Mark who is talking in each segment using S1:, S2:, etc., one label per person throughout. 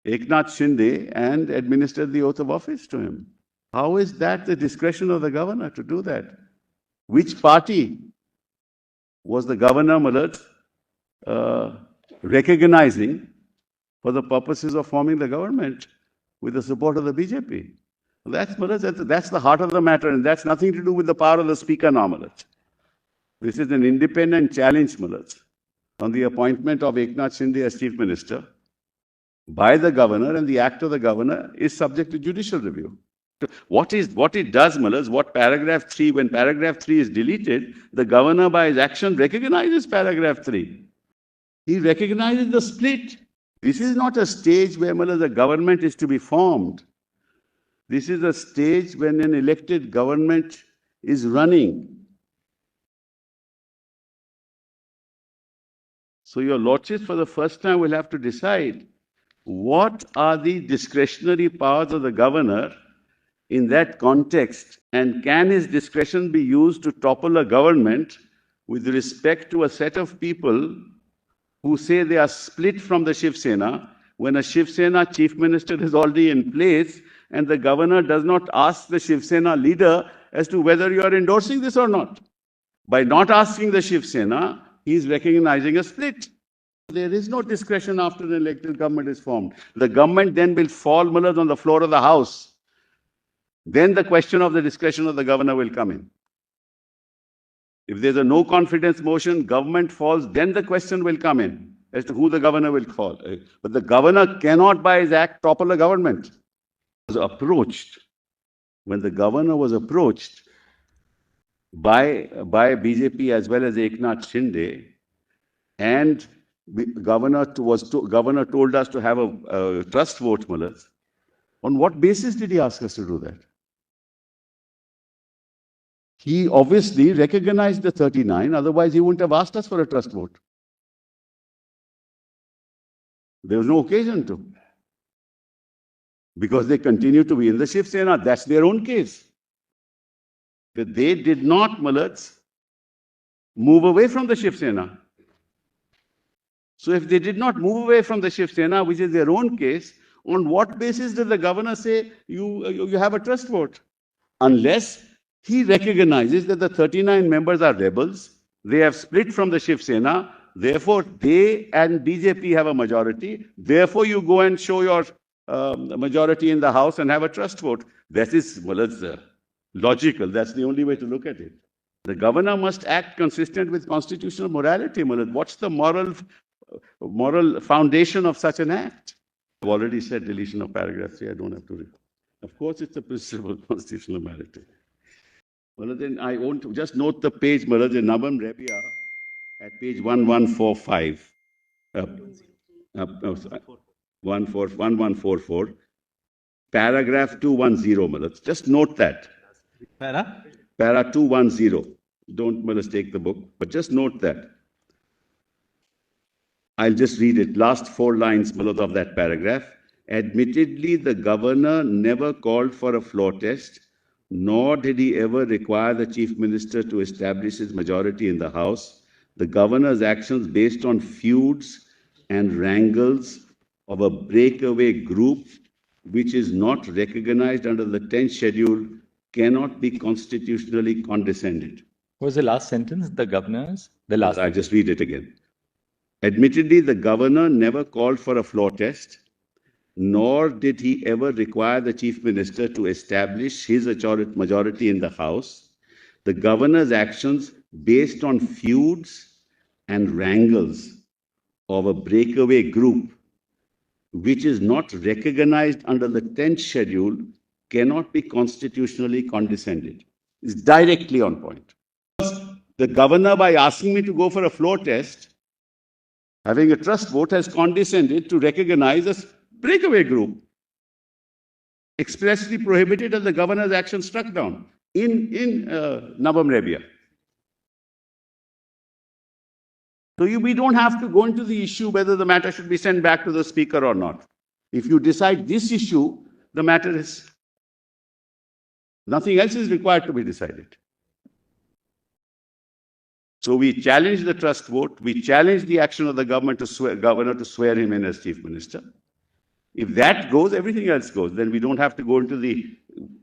S1: Eknath Shinde and administered the oath of office to him. How is that the discretion of the governor to do that? Which party was the governor, Malad, recognizing for the purposes of forming the government with the support of the BJP? That's the heart of the matter, and that's nothing to do with the power of the speaker now, Malad. This is an independent challenge, Malad, on the appointment of Eknath Shinde as Chief Minister by the governor, and the act of the governor is subject to judicial review. What it does, Malad, what paragraph 3, when paragraph 3 is deleted, the governor by his action recognizes paragraph 3. He recognizes the split. This is not a stage where, Malad, the government is to be formed. This is a stage when an elected government is running. So your lordships for the first time will have to decide what are the discretionary powers of the governor in that context, and can his discretion be used to topple a government with respect to a set of people who say they are split from the Shiv Sena, when a Shiv Sena chief minister is already in place and the governor does not ask the Shiv Sena leader as to whether you are endorsing this or not. By not asking the Shiv Sena, he is recognizing a split. There is no discretion after an elected government is formed. The government then will fall, Malad, on the floor of the House. Then the question of the discretion of the governor will come in. If there's a no confidence motion, government falls, then the question will come in as to who the governor will fall. But the governor cannot by his act topple a government. When the governor was approached by BJP as well as Eknath Shinde, and governor told us to have a trust vote, Malad. On what basis did he ask us to do that? He obviously recognized the 39, otherwise he wouldn't have asked us for a trust vote. There was no occasion to. Because they continue to be in the Shiv Sena. That's their own case. That they did not, Malad, move away from the Shiv Sena. So if they did not move away from the Shiv Sena, which is their own case, on what basis did the governor say you have a trust vote? Unless he recognizes that the 39 members are rebels, they have split from the Shiv Sena, therefore they and BJP have a majority, therefore you go and show your majority in the House and have a trust vote. That is, Malad, logical. That's the only way to look at it. The governor must act consistent with constitutional morality, Malad. What's the moral foundation of such an act? I've already said deletion of paragraph 3. I don't have to read. Of course, it's a principle of constitutional morality. Well, then I want to just note the page, Maharaj, in Nabam Rebia at page 1145. 1144. Paragraph 210, Maharaj. Just note that. Para 210. Don't mistake the book, but just note that. I'll just read it. Last 4 lines, Maharaj, of that paragraph. Admittedly, the governor never called for a floor test, nor did he ever require the chief minister to establish his majority in the House. The governor's actions based on feuds and wrangles of a breakaway group which is not recognized under the 10th schedule cannot be constitutionally condescended.
S2: What was the last sentence? The governor's?
S1: I'll just read it again. Admittedly, the governor never called for a floor test, nor did he ever require the chief minister to establish his majority in the House. The governor's actions based on feuds and wrangles of a breakaway group which is not recognized under the 10th schedule cannot be constitutionally condescended. It's directly on point. The governor, by asking me to go for a floor test, having a trust vote, has condescended to recognize a breakaway group, expressly prohibited and the governor's action struck down in Nabam Rebia. So we don't have to go into the issue whether the matter should be sent back to the speaker or not. If you decide this issue, the matter is, nothing else is required to be decided. So we challenge the trust vote. We challenge the action of the governor to swear him in as chief minister. If that goes, everything else goes. Then we don't have to go into the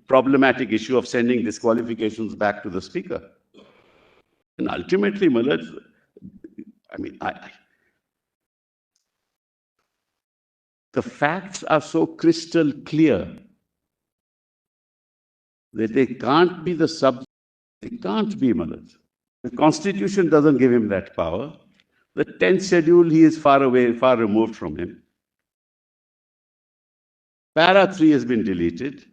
S1: problematic issue of sending disqualifications back to the speaker. And ultimately, Malad, the facts are so crystal clear that they can't be the subject. They can't be, Malad. The Constitution doesn't give him that power. The 10th schedule, he is far away, far removed from him. Para 3 has been deleted.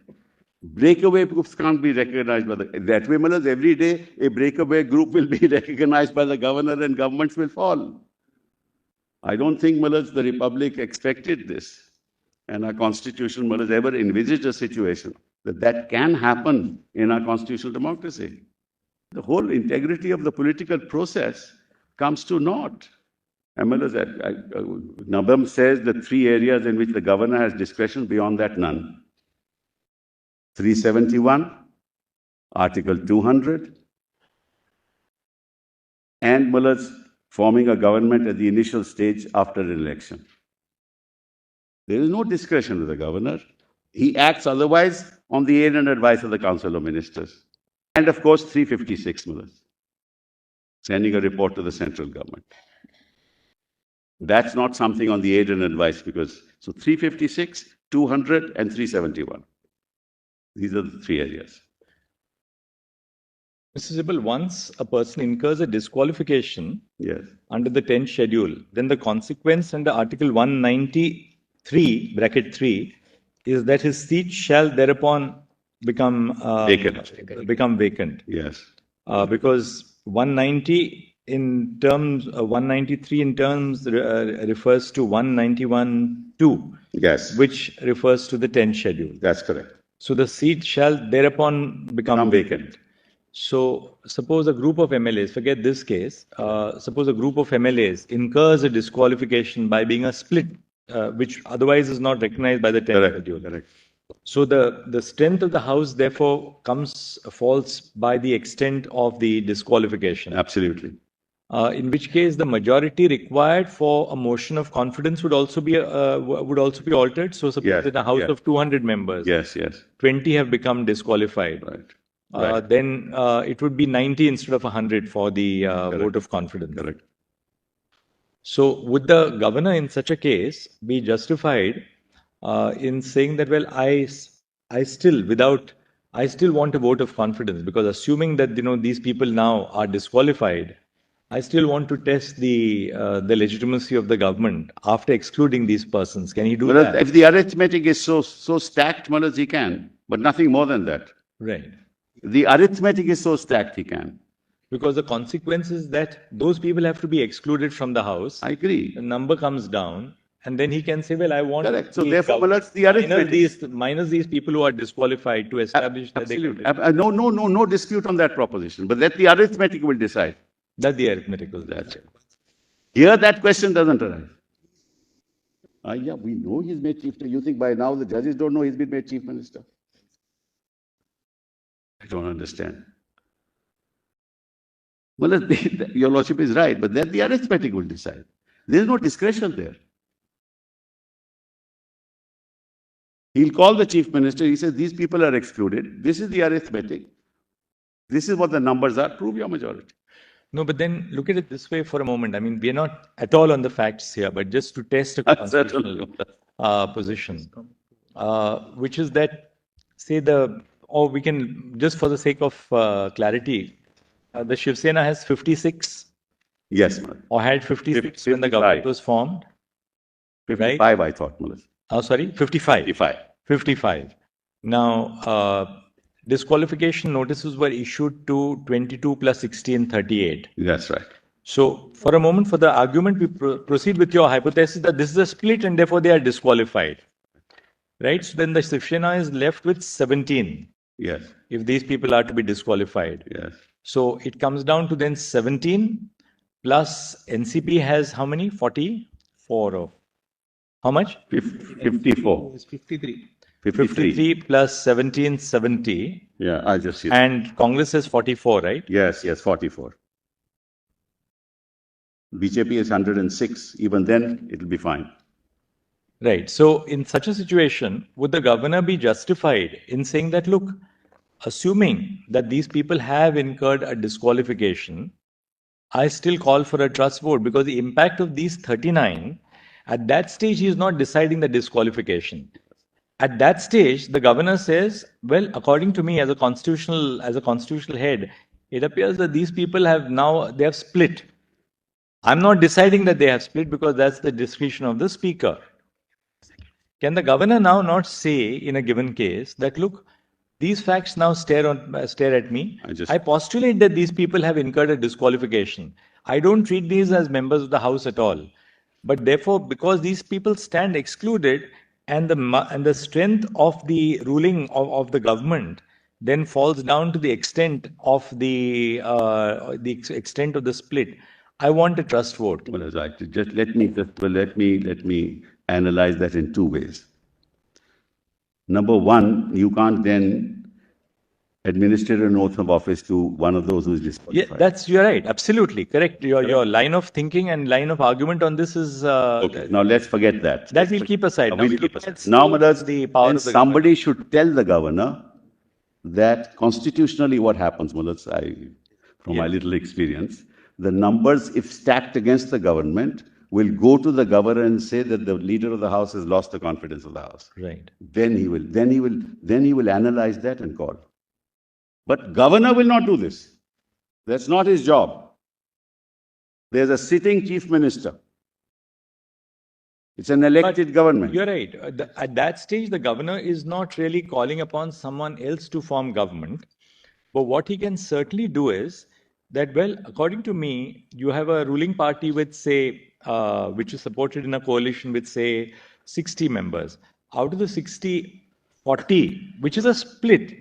S1: Breakaway groups can't be recognized by that way, Malad, every day a breakaway group will be recognized by the governor and governments will fall. I don't think, Malad, the Republic expected this. And our Constitution, Malad, ever envisaged a situation that can happen in our constitutional democracy. The whole integrity of the political process comes to naught. Nabam says the 3 areas in which the governor has discretion, beyond that, none. 371, Article 200, and Muller's forming a government at the initial stage after an election. There is no discretion to the governor. He acts otherwise on the aid and advice of the Council of Ministers. And of course, 356, Muller's, sending a report to the central government. That's not something on the aid and advice because, so 356, 200 and 371. These are the 3 areas.
S2: Mr. Sibal, once a person incurs a disqualification under the 10th schedule, then the consequence under Article 193, bracket 3, is that his seat shall thereafter become vacant.
S1: Yes.
S2: Because 190 in terms, 193 in terms refers to 191(2).
S1: Yes.
S2: Which refers to the 10th schedule.
S1: That's correct.
S2: So the seat shall thereupon become vacant. So suppose a group of MLAs, forget this case, suppose a group of MLAs incurs a disqualification by being a split, which otherwise is not recognized by the 10th schedule.
S1: Correct.
S2: So the strength of the House therefore falls by the extent of the disqualification.
S1: Absolutely.
S2: In which case the majority required for a motion of confidence would also be altered. So suppose in a House of 200 members, 20 have become disqualified.
S1: Right.
S2: Then it would be 90 instead of 100 for the vote of confidence.
S1: Correct.
S2: So would the governor in such a case be justified in saying that, well, I still want a vote of confidence, because assuming that these people now are disqualified, I still want to test the legitimacy of the government after excluding these persons. Can he do that?
S1: If the arithmetic is so stacked, Malas, he can, but nothing more than that.
S2: Right.
S1: The arithmetic is so stacked, he can.
S2: Because the consequence is that those people have to be excluded from the House.
S1: I agree.
S2: The number comes down, and then he can say, well, I want...
S1: Correct. So therefore, Malas, the arithmetic...
S2: Minus these people who are disqualified to establish that they can...
S1: No dispute on that proposition, but that the arithmetic will decide.
S2: That the arithmetic will decide.
S1: Here, that question doesn't arise. We know he's made chief minister. You think by now the judges don't know he's been made chief minister? I don't understand. Well, your lordship is right, but then the arithmetic will decide. There is no discretion there. He'll call the chief minister. He says, these people are excluded. This is the arithmetic. This is what the numbers are. Prove your majority.
S2: No, but then look at it this way for a moment. I mean, we are not at all on the facts here, but just to test a constitutional position, which is that, say or we can, just for the sake of clarity, the Shiv Sena has 56.
S1: Yes, ma'am.
S2: Or had 56 55. When the government was formed.
S1: 55,
S2: right?
S1: I thought, Malas.
S2: Oh, sorry, 55. 55. Now, disqualification notices were issued to 22 plus 16, 38.
S1: That's right.
S2: So, for a moment, for the argument, we proceed with your hypothesis that this is a split and therefore they are disqualified. Right? So, then the Shiv Sena is left with 17.
S1: Yes.
S2: If these people are to be disqualified.
S1: Yes. So,
S2: it comes down to then 17 plus NCP has how many? 44. How much?
S1: 54.
S2: It's 53. 53 plus 17, 70.
S1: Yeah, I just see that.
S2: And Congress has 44, right?
S1: Yes, 44. BJP is 106. Even then, it will be fine.
S2: Right. So, in such a situation, would the governor be justified in saying that, look, assuming that these people have incurred a disqualification, I still call for a trust vote because the impact of these 39, at that stage, he is not deciding the disqualification. At that stage, the governor says, well, according to me, as a constitutional head, it appears that these people they have split. I'm not deciding that they have split because that's the discretion of the speaker. Can the governor now not say in a given case that, look, these facts now stare at me. I postulate that these people have incurred a disqualification. I don't treat these as members of the House at all. But therefore, because these people stand excluded, and the strength of the ruling of the government then falls down to the extent of the extent of the split. I want a trust vote.
S1: Well, right. Let me analyze that in two ways. Number one, you can't then administer an oath of office to one of those who is disqualified.
S2: Yeah, you're right. Absolutely correct. Your line of thinking and line of argument on this is
S1: okay. Now let's forget that.
S2: That we'll keep aside.
S1: Now, the power of somebody should tell the governor that constitutionally what happens, from my little experience, the numbers, if stacked against the government, will go to the governor and say that the leader of the house has lost the confidence of the house.
S2: Right.
S1: Then he will analyze that and call. But governor will not do this. That's not his job. There's a sitting chief minister. It's an elected government.
S2: You're right. At that stage, the governor is not really calling upon someone else to form government. But what he can certainly do is that, well, according to me, you have a ruling party with, say, which is supported in a coalition with, say, 60 members. Out of the 60, 40, which is a split.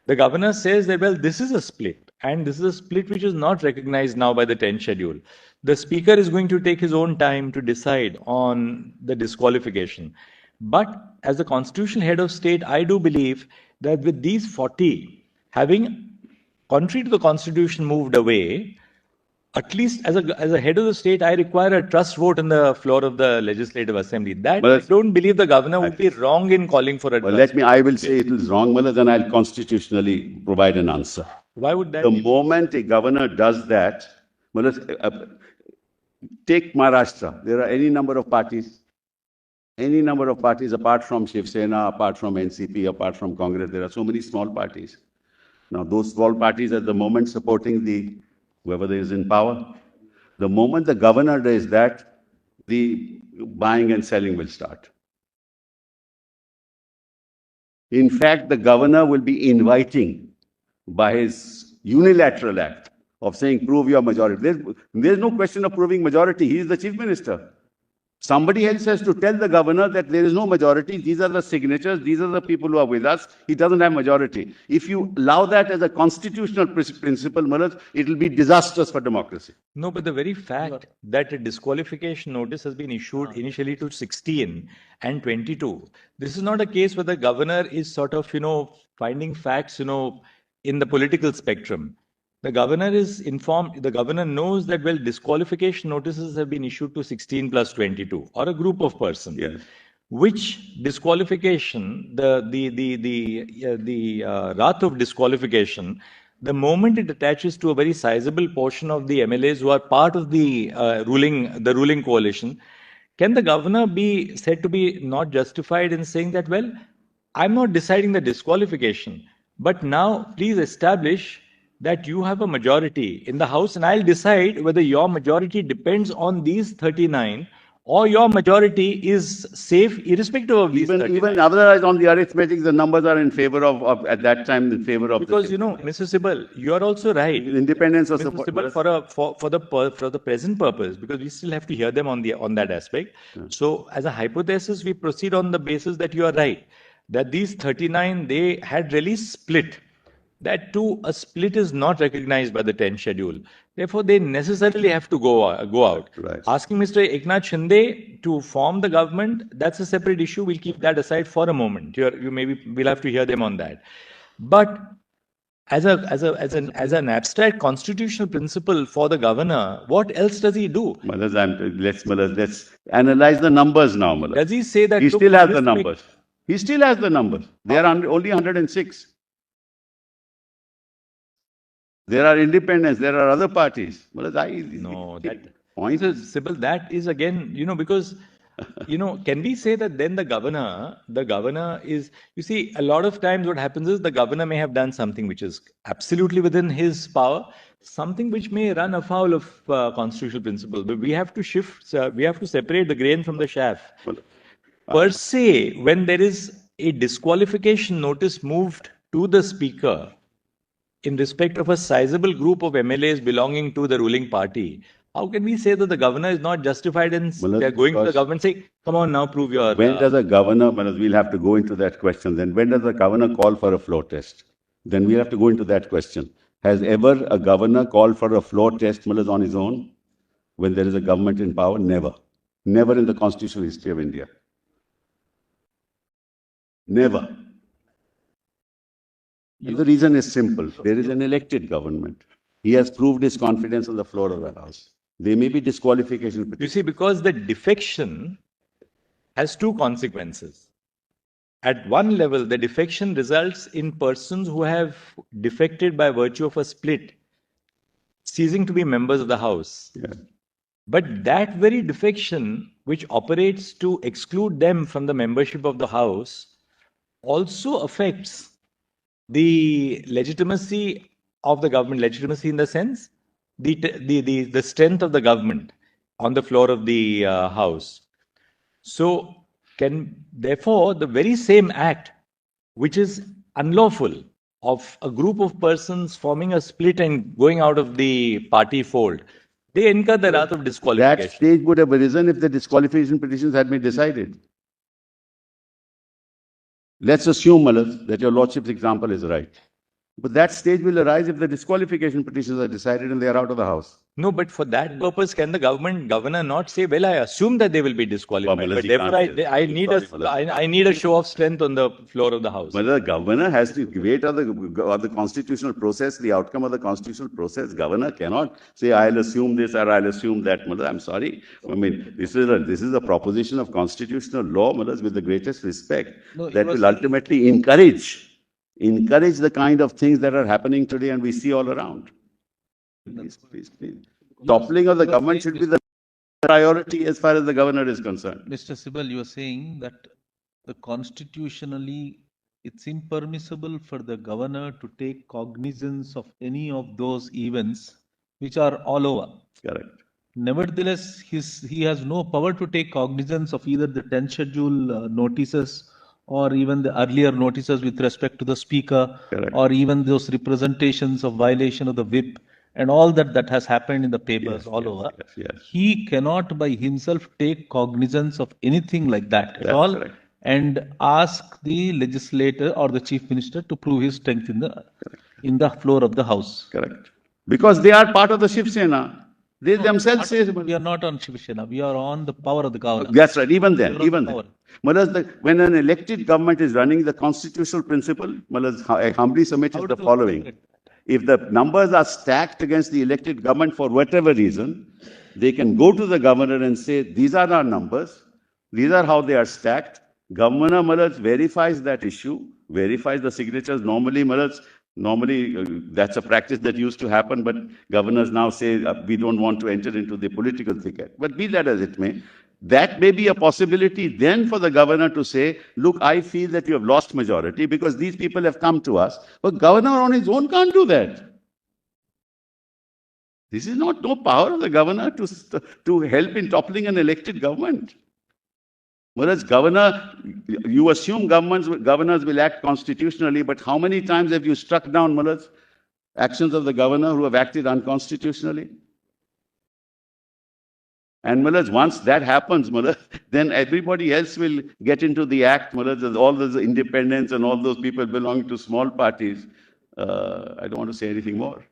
S2: The governor says that, well, this is a split, and this is a split which is not recognized now by the 10th schedule. The speaker is going to take his own time to decide on the disqualification. But as the constitutional head of state, I do believe that with these 40 having, contrary to the constitution, moved away, at least as a head of the state, I require a trust vote on the floor of the Legislative Assembly. That I don't believe the governor would be wrong in calling for a trust vote.
S1: I will say it is wrong, then I'll constitutionally provide an answer.
S2: Why would that
S1: be? The moment a governor does that, take Maharashtra. There are any number of parties apart from Shiv Sena, apart from NCP, apart from Congress. There are so many small parties. Now, those small parties at the moment supporting whoever is in power. The moment the governor does that, the buying and selling will start. In fact, the governor will be inviting, by his unilateral act of saying, prove your majority. There's no question of proving majority. He is the chief minister. Somebody else has to tell the governor that there is no majority. These are the signatures. These are the people who are with us. He doesn't have majority. If you allow that as a constitutional principle, it will be disastrous for democracy.
S2: No, but the very fact that a disqualification notice has been issued initially to 16 and 22, this is not a case where the governor is sort of, finding facts, in the political spectrum. The governor is informed, the governor knows that, well, disqualification notices have been issued to 16 plus 22 or a group of persons.
S1: Yes.
S2: Which disqualification, the wrath of disqualification, the moment it attaches to a very sizable portion of the MLAs who are part of the ruling coalition, can the governor be said to be not justified in saying that, well, I'm not deciding the disqualification, but now please establish that you have a majority in the House, and I'll decide whether your majority depends on these 39 or your majority is safe irrespective of these 39.
S1: Even otherwise, on the arithmetic, the numbers are in favor of at that time, in favor of...
S2: Because, Mr. Sibal, you are also right.
S1: Independence of
S2: support. Sibal, for the present purpose, because we still have to hear them on that aspect. Yeah. So, as a hypothesis, we proceed on the basis that you are right, that these 39, they had really split. That too, a split is not recognized by the 10th schedule. Therefore, they necessarily have to go out.
S1: Right.
S2: Asking Mr. Eknath Shinde to form the government, that's a separate issue. We'll keep that aside for a moment. We'll have to hear them on that. But as an abstract constitutional principle for the governor, what else does he do?
S1: Let's analyze the numbers now, Malas.
S2: Does he say that
S1: He
S2: look,
S1: still has
S2: this
S1: the
S2: make-
S1: numbers? He still has the numbers. There are only 106. There are independents. There are other parties.
S2: No, that
S1: point.
S2: Sibal, that is again, because can we say that then the governor is, you see, a lot of times what happens is the governor may have done something which is absolutely within his power, something which may run afoul of constitutional principle. But we have to we have to separate the grain from the chaff. Per se, when there is a disqualification notice moved to the speaker in respect of a sizable group of MLAs belonging to the ruling party, how can we say that the governor is not justified in they're going to the government saying, come on now, prove your...
S1: When does a governor, we'll have to go into that question then, when does a governor call for a floor test? Then we have to go into that question. Has ever a governor called for a floor test on his own when there is a government in power? Never. Never in the constitutional history of India. Never. And the reason is simple. There is an elected government. He has proved his confidence on the floor of the House. There may be disqualification.
S2: You see, because the defection has two consequences. At one level, the defection results in persons who have defected by virtue of a split ceasing to be members of the House.
S1: Yeah.
S2: But that very defection, which operates to exclude them from the membership of the House, also affects the legitimacy of the government, legitimacy in the sense, the strength of the government on the floor of the House. So, therefore, the very same act, which is unlawful, of a group of persons forming a split and going out of the party fold, they incur the wrath of disqualification.
S1: That stage would have arisen if the disqualification petitions had been decided. Let's assume, that your Lordship's example is right. But that stage will arise if the disqualification petitions are decided and they are out of the House.
S2: No, but for that purpose, can the governor not say, well, I assume that they will be disqualified, but therefore I need a show of strength on the floor of the House.
S1: But the governor has to wait on the constitutional process, the outcome of the constitutional process. Governor cannot say, I'll assume this or I'll assume that. I'm sorry. This is a proposition of constitutional law, with the greatest respect, that will ultimately encourage the kind of things that are happening today and we see all around. Please. Toppling of the government should be the priority as far as the governor is concerned.
S3: Mr. Sibal, you are saying that constitutionally it's impermissible for the governor to take cognizance of any of those events which are all over.
S1: Correct.
S3: Nevertheless, he has no power to take cognizance of either the 10th schedule notices or even the earlier notices with respect to the speaker.
S1: Correct.
S3: Or even those representations of violation of the whip and all that has happened in the papers over.
S1: Yes.
S3: He cannot by himself take cognizance of anything like that at all.
S1: Correct.
S3: And ask the legislator or the chief minister to prove his strength in the floor of the House.
S1: Correct. Because they are part of the Shiv Sena. They themselves say...
S3: We are not on Shiv Sena. We are on the power of the governor.
S1: That's right. Even then. When an elected government is running, the constitutional principle, I humbly submit, is the following. If the numbers are stacked against the elected government for whatever reason, they can go to the governor and say, these are our numbers. These are how they are stacked. Governor verifies that issue, verifies the signatures. Normally, that's a practice that used to happen, but governors now say, we don't want to enter into the political thicket. But be that as it may, that may be a possibility then for the governor to say, look, I feel that you have lost majority because these people have come to us. But governor on his own can't do that. This is no power of the governor to help in toppling an elected government. Whereas you assume governors will act constitutionally, but how many times have you struck down actions of the governor who have acted unconstitutionally? And once that happens, then everybody else will get into the act. All those independents and all those people belonging to small parties. I don't want to say anything more.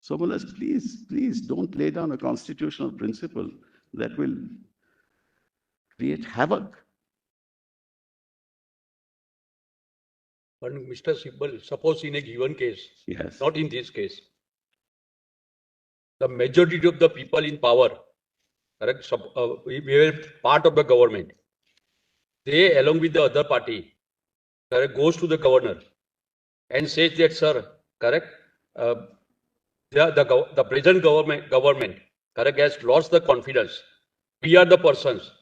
S1: So, please don't lay down a constitutional principle that will create havoc.
S4: But Mr. Sibal, suppose in a given case,
S1: Yes.
S4: not in this case, the majority of the people in power, correct, we were part of the government. They, along with the other party, correct, goes to the governor and says that, sir, correct, the present government, correct, has lost the confidence. We are the persons,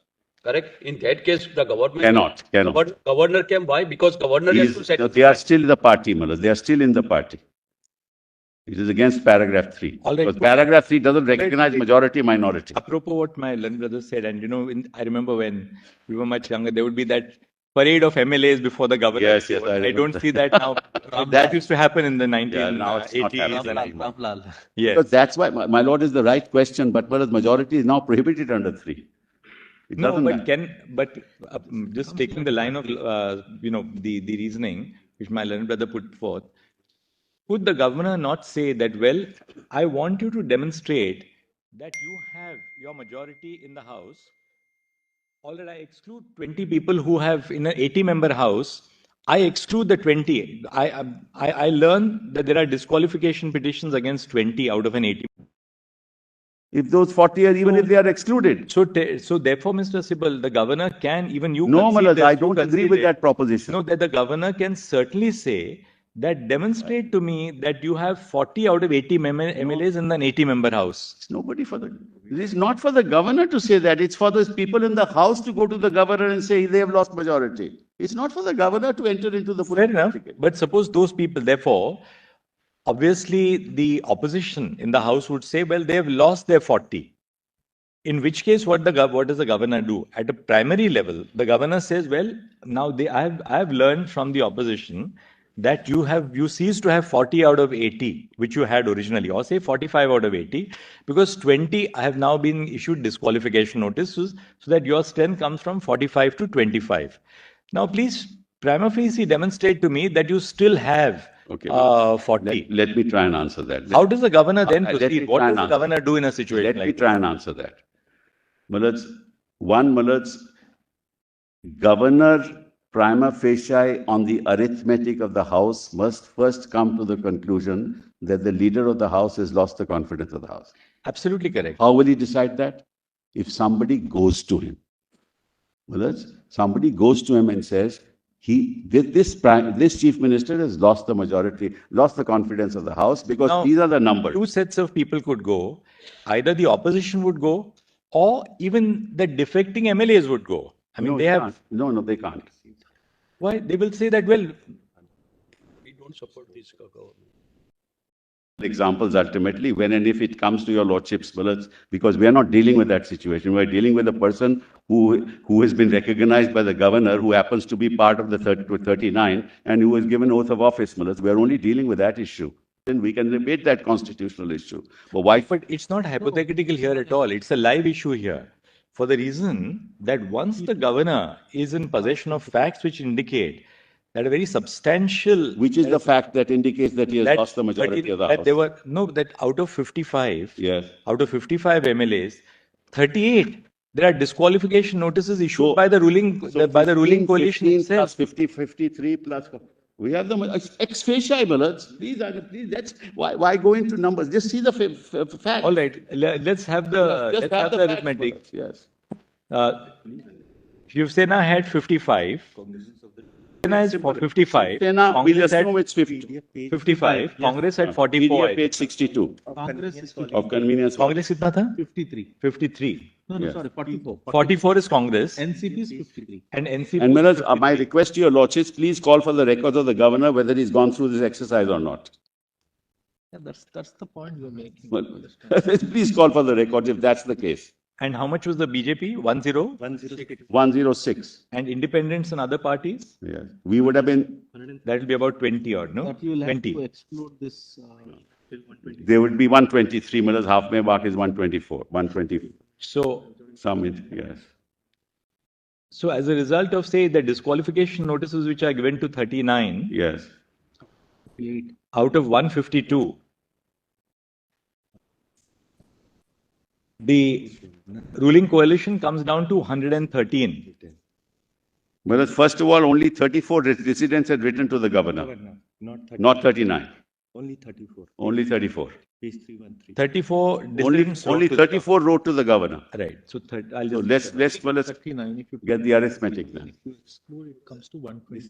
S4: correct. In that case, the government
S1: Cannot.
S4: Governor can. Why? Because governor has to satisfy.
S1: They are still the party, Malas. They are still in the party. It is against paragraph 3.
S2: All right.
S1: Because paragraph 3 doesn't recognize majority minority.
S2: Apropos what my learned brother said, and I remember when we were much younger, there would be that parade of MLAs before the governor.
S1: Yes,
S2: I don't see that now. That used to happen in the
S1: now it's not
S2: 1980s.
S1: happening.
S2: Yes.
S1: Because that's why, my lord, is the right question, but whereas majority is now prohibited under 3. It
S2: No,
S1: doesn't
S2: but
S1: matter.
S2: just taking the line of the reasoning which my learned brother put forth, could the governor not say that, well, I want you to demonstrate that you have your majority in the house? All right, I exclude 20 people who have in an 80-member house. I exclude the 20. I learn that there are disqualification petitions against 20 out of an 80.
S1: If those 40 are, even if they are excluded.
S2: So therefore, Mr. Sibal, the governor can, even you
S1: No,
S2: concede
S1: Malas,
S2: this,
S1: I
S2: you
S1: don't agree
S2: concede
S1: with
S2: it.
S1: that proposition.
S2: No, that the governor can certainly say that demonstrate to me that you have 40 out of 80 MLAs in an 80-member house.
S1: It's nobody for the. It is not for the governor to say that. It's for those people in the house to go to the governor and say they have lost majority. It's not for the governor to enter into the
S2: Fair enough. But suppose those people, therefore, obviously the opposition in the house would say, well, they have lost their 40. In which case, what does the governor do? At a primary level, the governor says, well, now I have learned from the opposition that you cease to have 40 out of 80, which you had originally, or say 45 out of 80, because 20 have now been issued disqualification notices, so that your strength comes from 45 to 25. Now, please, prima facie demonstrate to me that you still have 40.
S1: Let me try and answer that.
S2: How does the governor then proceed? What does the
S1: answer.
S2: governor do in a situation
S1: Let
S2: like
S1: me
S2: this?
S1: try and answer that. Malad's governor prima facie on the arithmetic of the house must first come to the conclusion that the leader of the house has lost the confidence of the house.
S2: Absolutely correct.
S1: How will he decide that? If somebody goes to him. Somebody goes to him and says, this chief minister has lost the majority, lost the confidence of the house because
S2: Now,
S1: these are the numbers.
S2: Two sets of people could go. Either the opposition would go, or even the defecting MLAs would go. I mean,
S1: No,
S2: they have.
S1: No, they can't.
S2: Why? They will say that, well,
S4: We don't support this government.
S1: Examples ultimately when and if it comes to your lordship's bullets, because we are not dealing with that situation. We are dealing with a person who has been recognized by the governor, who happens to be part of the 39 and who has given oath of office. We are only dealing with that issue. Then we can debate that constitutional issue. But why?
S2: but it's not hypothetical here at all. It's a live issue here. For the reason that once the governor is in possession of facts which indicate that a very substantial...
S1: Which is the fact that indicates that he has lost the majority of the house?
S2: That out of 55,
S1: yes,
S2: out of 55 MLAs, 38, there are disqualification notices issued by the ruling coalition
S1: 15
S2: itself.
S1: Plus 50, 53 plus... We have them ex facie bullets. Please, that's why go into numbers? Just see the facts.
S2: All right, let's have the arithmetic.
S1: Yes.
S2: Shiv Sena had 55. Sena is 55.
S1: Sena, we'll assume it's 50.
S2: 55. Congress had 44.
S1: page 62.
S3: Congress is
S1: Of convenience.
S2: Congress kitna tha?
S3: 53.
S2: 53.
S3: No,
S1: Yes.
S3: sorry, 44.
S2: 44 is Congress.
S3: NCP is 53.
S2: And NCP.
S1: And Manoj, my request to your lordships, please call for the records of the governor whether he's gone through this exercise or not.
S3: Yeah, that's the point you're making.
S1: Well, please call for the records if that's the case.
S2: And how much was the BJP? 10?
S1: 106.
S2: And independents and other parties?
S1: Yes. We would have been,
S2: That will be about 20 odd, no?
S3: But you will have
S2: 20.
S3: to exclude this.
S1: there would be 123. Manoj, halfway mark is 124. 120.
S2: So
S1: Yes.
S2: So as a result of, say, the disqualification notices which are given to 39,
S1: Yes.
S2: out of 152, the ruling coalition comes down to 113.
S1: Well, first of all, only 34 residents had written to the governor, not 39.
S2: Only 34.
S1: Only 34.
S2: Page 313. 34
S1: Only,
S2: dissidents
S1: only
S2: wrote to the
S1: 34 wrote to the governor.
S2: governor. Right. So I'll
S1: So
S2: just
S1: let's well, let's
S3: 39. If you
S1: get the arithmetic then.
S3: exclude, it comes to 120.